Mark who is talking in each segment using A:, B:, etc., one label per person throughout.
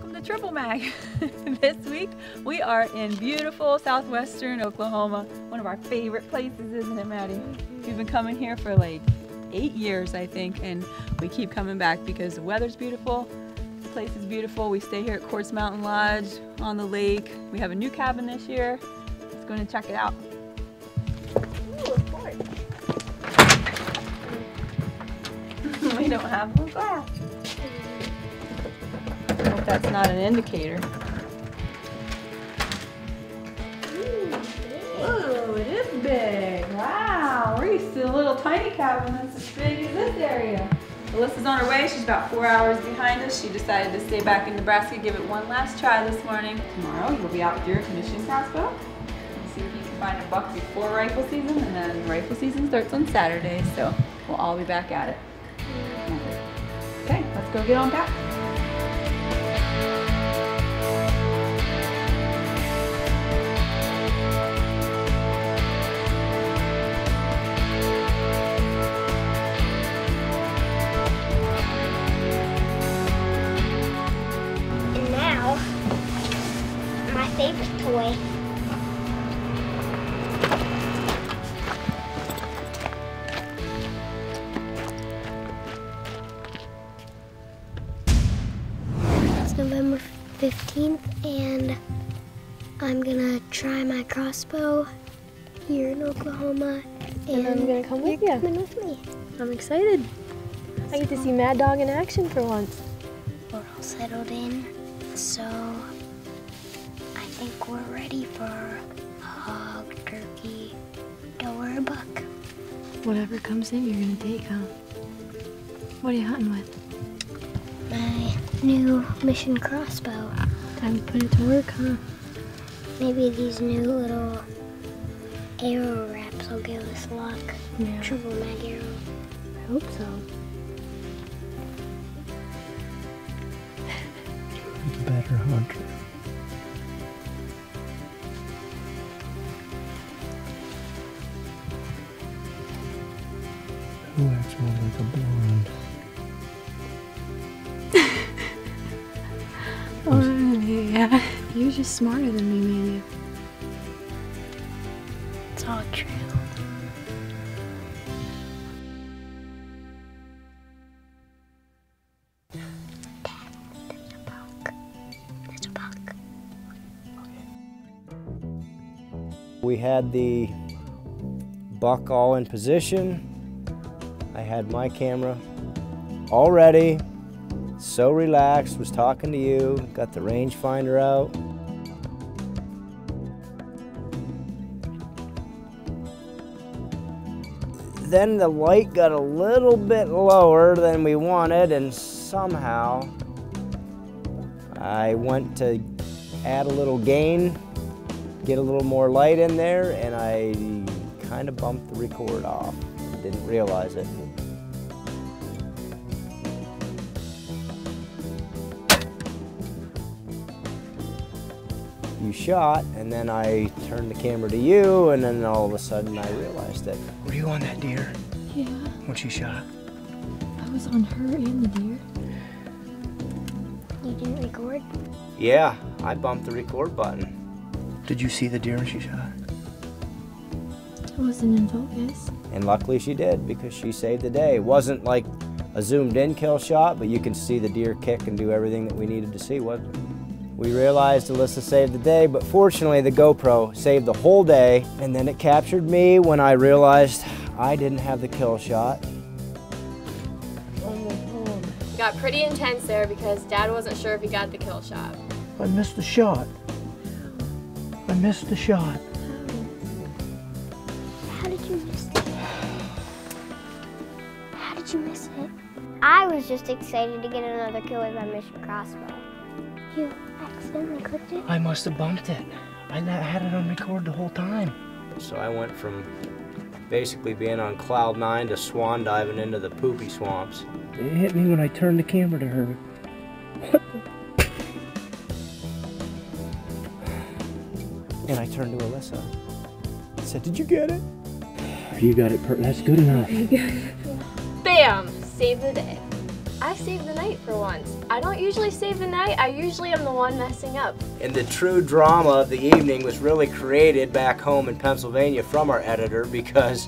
A: welcome to TripleMAG. This week we are in beautiful southwestern Oklahoma, one of our favorite places, isn't it, Maddie? We've been coming here for like 8 years, I think, and we keep coming back because the weather's beautiful, the place is beautiful. We stay here at Quartz Mountain Lodge on the lake. We have a new cabin this year. Let's go and check it out. Ooh, of course. We don't have no glass. I hope that's not an indicator. Ooh, it is big. Wow, we're used to a little tiny cabin that's as big as this area. Alyssa's on her way. She's about 4 hours behind us. She decided to stay back in Nebraska, give it one last try this morning. Tomorrow you'll be out with your commission crossbow. See if you can find a buck before rifle season, and then rifle season starts on Saturday, so we'll all be back at it. Okay, let's go get on pack.
B: And now, my favorite toy. November 15th, and I'm gonna try my crossbow here in Oklahoma,
C: and I'm gonna come with you.
B: Coming with me.
C: I'm excited. I get to see Mad Dog in action for once.
B: We're all settled in, so I think we're ready for a hog, turkey, or a buck.
C: Whatever comes in, you're gonna take, huh? What are you hunting with?
B: My new mission crossbow.
C: Time to put it to work, huh?
B: Maybe these new little arrow wraps will give us luck.
C: Yeah.
B: TripleMAG arrow.
C: I hope so.
D: Better hunter. Who acts more like a blonde?
C: Oh, yeah. You're just smarter than me, maybe.
B: It's all true. There's a buck.
E: We had the buck all in position. I had my camera all ready. So relaxed, was talking to you, got the rangefinder out. Then the light got a little bit lower than we wanted, and somehow I went to add a little gain, get a little more light in there, and I kind of bumped the record off. Didn't realize it. You shot, and then I turned the camera to you, and then all of a sudden I realized it.
D: Were you on that deer
C: Yeah.
D: when she shot?
C: I was on her and the deer.
B: You didn't record?
E: Yeah, I bumped the record button.
D: Did you see the deer when she shot?
C: I wasn't in focus.
E: And luckily she did, because she saved the day. It wasn't like a zoomed in kill shot, but you can see the deer kick and do everything that we needed to see, wasn't it? We realized Alyssa saved the day, but fortunately the GoPro saved the whole day, and then it captured me when I realized I didn't have the kill shot.
F: It got pretty intense there because Dad wasn't sure if he got the kill shot.
D: I missed the shot. I missed the shot.
B: How did you miss it? How did you miss it? I was just excited to get another kill with my mission crossbow. You accidentally clicked it?
D: I must have bumped it. I had it on record the whole time.
E: So I went from basically being on cloud 9 to swan diving into the poopy swamps.
D: It hit me when I turned the camera to her.
E: And I turned to Alyssa. I said, "Did you get it?"
D: You got it. That's good enough.
F: Bam! Save the day. I saved the night for once. I don't usually save the night. I usually am the one messing up.
E: And the true drama of the evening was really created back home in Pennsylvania from our editor, because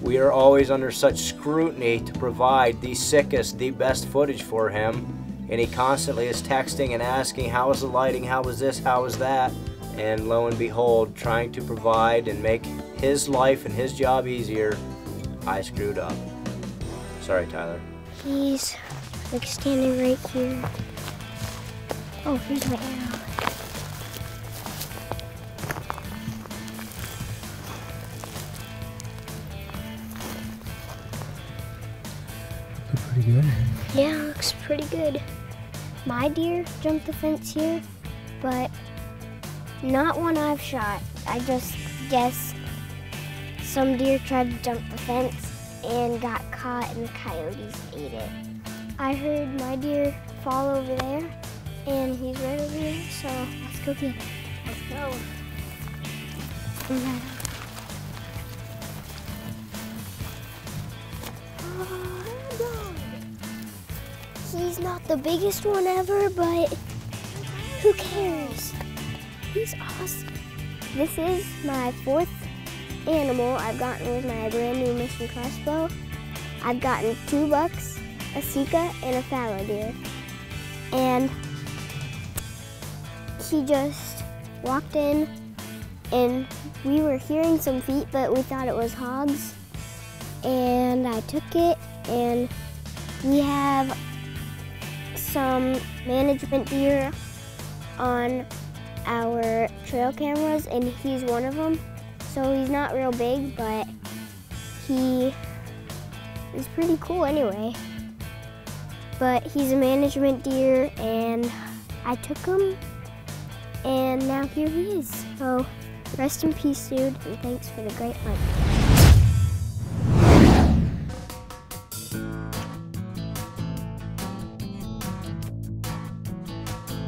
E: we are always under such scrutiny to provide the sickest, the best footage for him. And he constantly is texting and asking, how is the lighting, how is this, how is that? And lo and behold, trying to provide and make his life and his job easier, I screwed up. Sorry, Tyler.
B: He's like standing right here. Oh, here's my arrow.
D: Pretty good.
B: Yeah, looks pretty good. My deer jumped the fence here, but not one I've shot. I just guess some deer tried to jump the fence and got caught and the coyotes ate it. I heard my deer fall over there and he's right over here, so let's go get him. Let's go. He's not the biggest one ever, but who cares? He's awesome. This is my 4th animal I've gotten with my brand new mission crossbow. I've gotten 2 bucks, a sika, and a fallow deer. And he just walked in and we were hearing some feet, but we thought it was hogs. And I took it, and we have some management deer on our trail cameras, and he's one of them. So he's not real big, but he is pretty cool anyway. But he's a management deer, and I took him, and now here he is. So rest in peace, dude, and thanks for the great hunt.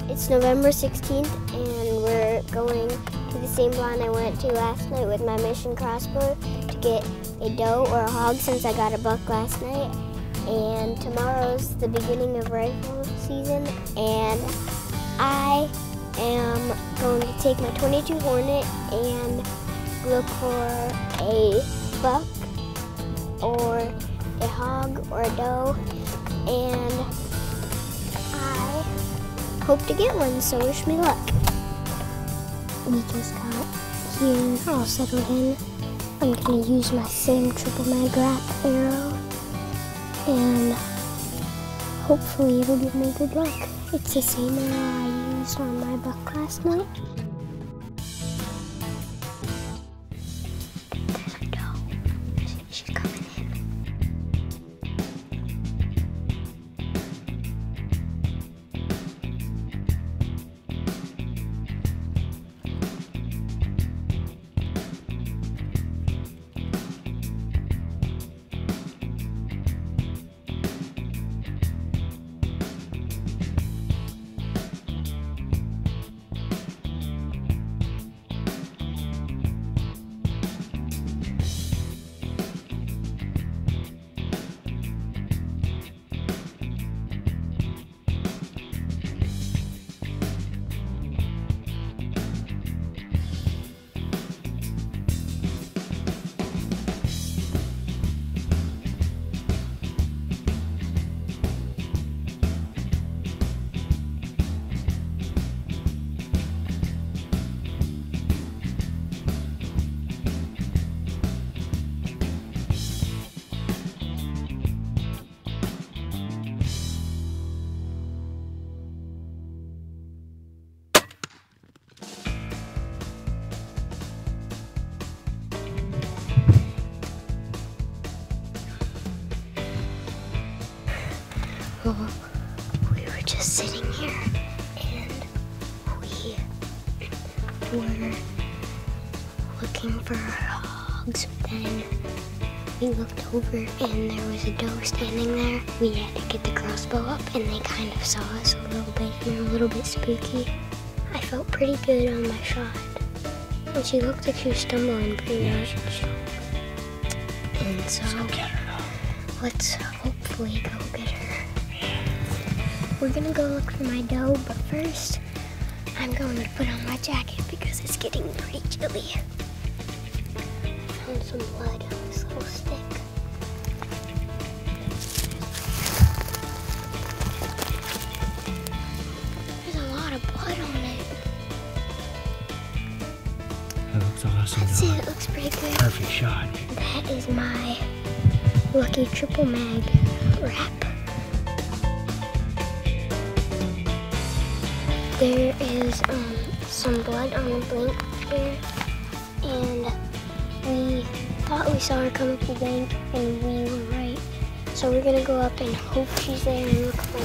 B: It's November 16th, and we're going to the same blind I went to last night with my mission crossbow to get a doe or a hog, since I got a buck last night. And tomorrow's the beginning of rifle season, and I am going to take my .22 Hornet and look for a buck or a hog or a doe, and I hope to get one, so wish me luck. We just got here all settled in. I'm gonna use my same TripleMAG wrap arrow, and hopefully it'll give me good luck. It's the same arrow I used on my buck last night. There's a doe. She's coming in. Well, we were just sitting here, and we were looking for hogs. Then we looked over, and there was a doe standing there. We had to get the crossbow up, and they kind of saw us a little bit, and they were a little bit spooky. I felt pretty good on my shot, and she looked like she was stumbling pretty much. And so let's hopefully go get her. we're gonna go look for my doe, but first I'm going to put on my jacket because it's getting pretty chilly. Found some blood on this little stick. There's a lot of blood on it.
E: That looks awesome.
B: That's it, it looks pretty good.
E: Perfect shot.
B: That is my lucky TripleMAG wrap. There is some blood on the bank here, and we thought we saw her come up the bank, and we were right. So we're gonna go up and hope she's there and look for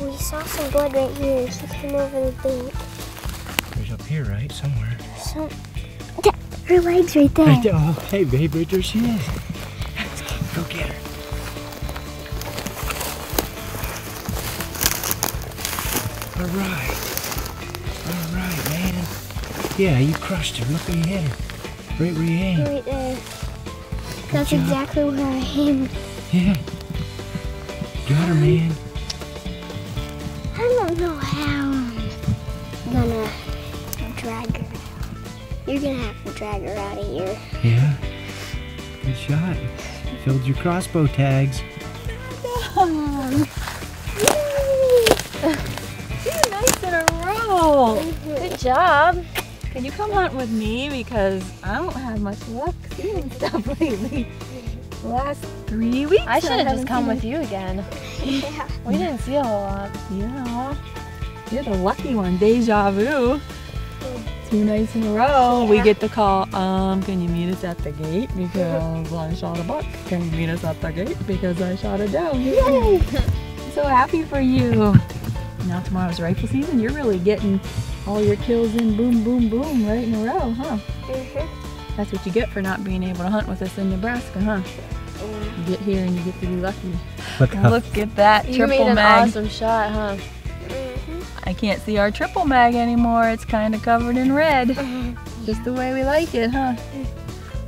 B: her. We saw some blood right here. She came over the bank.
E: She's up here, right? Somewhere.
B: So, her leg's right there.
E: Right there. Oh, hey, babe, right there she is. Go get her. All right, man. Yeah, you crushed her. Look where you hit her. Right where you aimed.
B: Right there.
E: Good
B: That's
E: job.
B: exactly where I aimed.
E: Yeah. Got her, man.
B: I don't know how I'm gonna drag her out. You're gonna have to drag her out of here.
E: Yeah. Good shot. Filled your crossbow tags.
A: Two nights in a row.
F: Good job.
A: Can you come hunt with me? Because I don't have much luck seeing stuff lately. The last 3 weeks.
F: I should have
A: haven't
F: just come
A: seen
F: with you again.
B: Yeah.
F: We didn't see a whole lot.
A: Yeah. You're the lucky one. Deja vu. 2 nights in a row. We get the call, can you meet us at the gate because I shot a buck? Can you meet us at the gate because I shot a doe? Yay! I'm so happy for you. Now tomorrow's rifle season. You're really getting all your kills in boom, boom, boom right in a row, huh? That's what you get for not being able to hunt with us in Nebraska, huh? You get here and you get to be lucky.
E: Look up.
A: Look at that
F: You made an
A: TripleMAG.
F: awesome shot, huh?
A: I can't see our TripleMAG anymore. It's kind of covered in red. Just the way we like it, huh?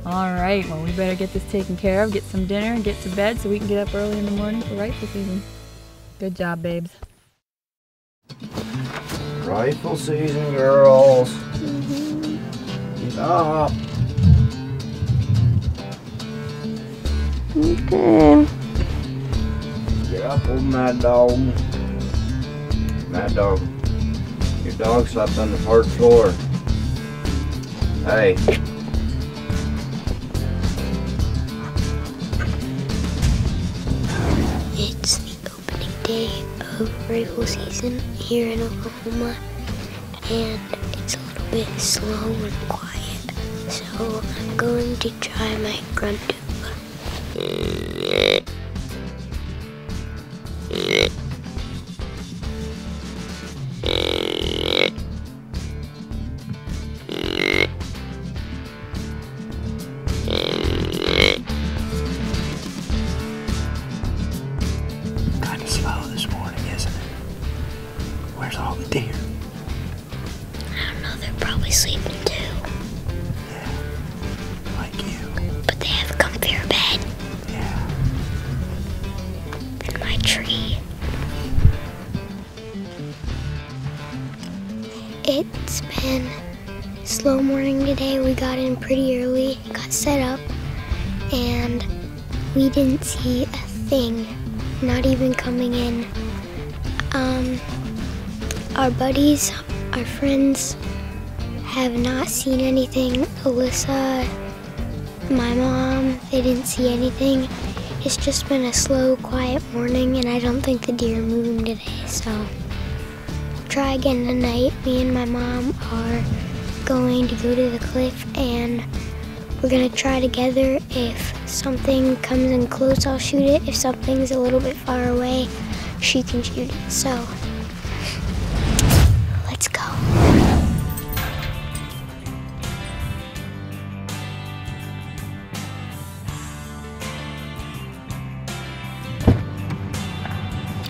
A: All right, well, we better get this taken care of, get some dinner, and get to bed so we can get up early in the morning for rifle season. Good job, babes.
E: Rifle season, girls. Get up.
B: Okay.
E: Get up, old Mad Dog. Mad Dog. Your dog slept on the hard floor. Hey.
B: It's the opening day of rifle season here in Oklahoma, and it's a little bit slow and quiet, so I'm going to try my grunt tube.
E: Kind of slow this morning, isn't it? Where's all the deer?
B: I don't know, they're probably sleeping too,
E: Yeah. Like you.
B: but they have a comfier bed
E: Yeah.
B: in my tree. It's been a slow morning today. We got in pretty early, got set up, and we didn't see a thing, not even coming in. Our buddies, our friends have not seen anything. Alyssa, my mom, they didn't see anything. It's just been a slow, quiet morning, and I don't think the deer are moving today, so we'll try again tonight. Me and my mom are going to go to the cliff, and we're gonna try together. If something comes in close, I'll shoot it. If something's a little bit far away, she can shoot it. So, let's go.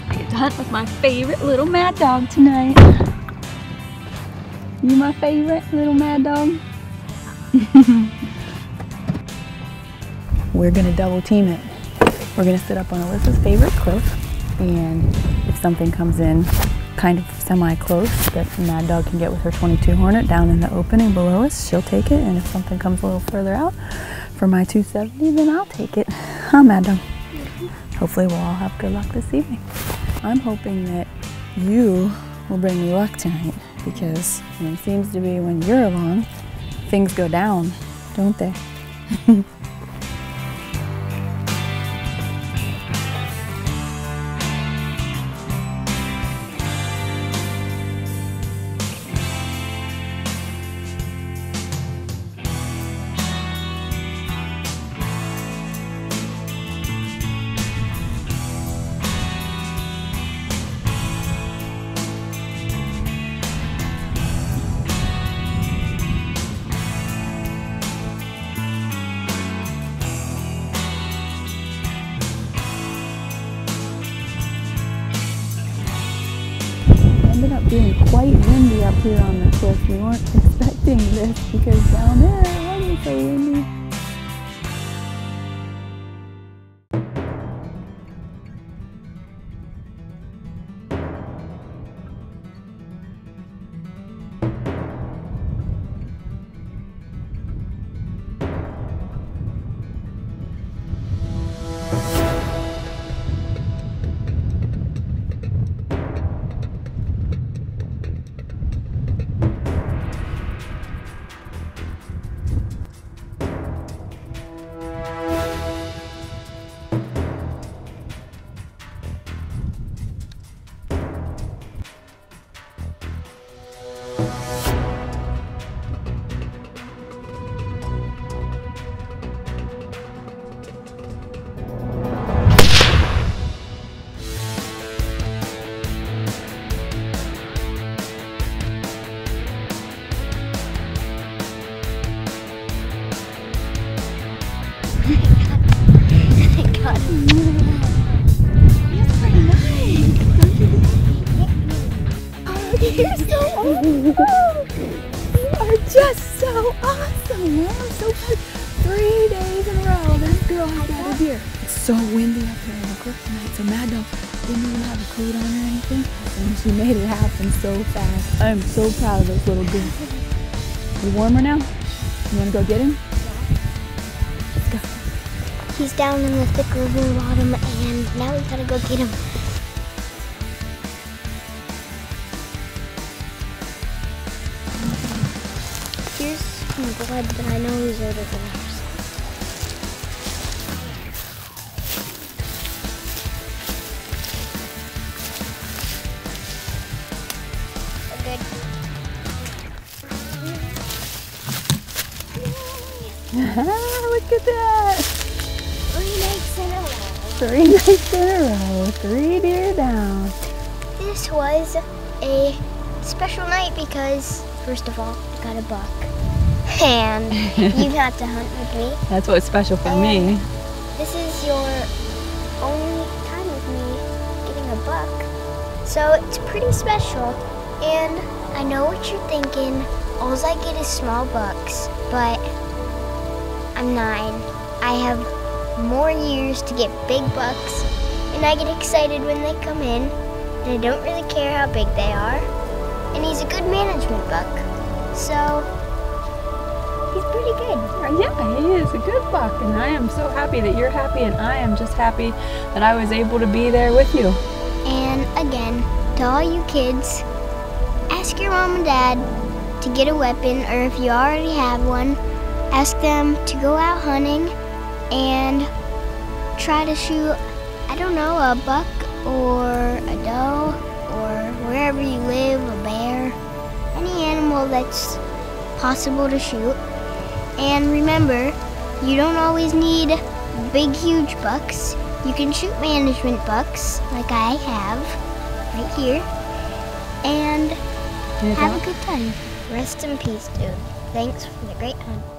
A: I get to hunt with my favorite little Mad Dog tonight. You my favorite little Mad Dog? We're gonna double team it. We're gonna sit up on Alyssa's favorite cliff, And if something comes in kind of semi-close that Mad Dog can get with her 22 Hornet down in the opening below us, she'll take it. And if something comes a little further out for my 270, then I'll take it. Huh, Mad Dog? Hopefully we'll all have good luck this evening. I'm hoping that you will bring me luck tonight, because it seems to be when you're along, things go down, don't they? Ended up being quite windy up here on the cliff. We weren't expecting this because down there it wasn't so windy. You're so awesome! You are just so awesome, man! I'm so good. 3 days in a row, this girl has got a deer. It's so windy up here on the cliff tonight, so Mad Dog didn't even have a coat on or anything, and she made it happen so fast. I'm so proud of this little girl. You warmer now? You wanna go get him? Let's go.
B: He's down in the thick ravine bottom, and now we gotta go get him. Here's some blood, but I know he's older than ours. We're good.
A: Look at that!
B: 3 nights in a row.
A: 3 nights in a row, 3 deer down.
B: This was a special night because, first of all, I got a buck. And you got to hunt with me.
A: That's what's special for me.
B: This is your only time with me getting a buck. So it's pretty special. And I know what you're thinking. All I get is small bucks, but I'm 9. I have more years to get big bucks, and I get excited when they come in, and I don't really care how big they are. And he's a good management buck, so he's pretty good.
A: Yeah, he is a good buck, and I am so happy that you're happy, and I am just happy that I was able to be there with you.
B: And again, to all you kids, ask your mom and dad to get a weapon, or if you already have one, ask them to go out hunting and try to shoot, I don't know, a buck or a doe or wherever you live, a bear, any animal that's possible to shoot. And remember, you don't always need big, huge bucks. You can shoot management bucks, like I have right here, and have a good time. Rest in peace, dude. Thanks for the great hunt.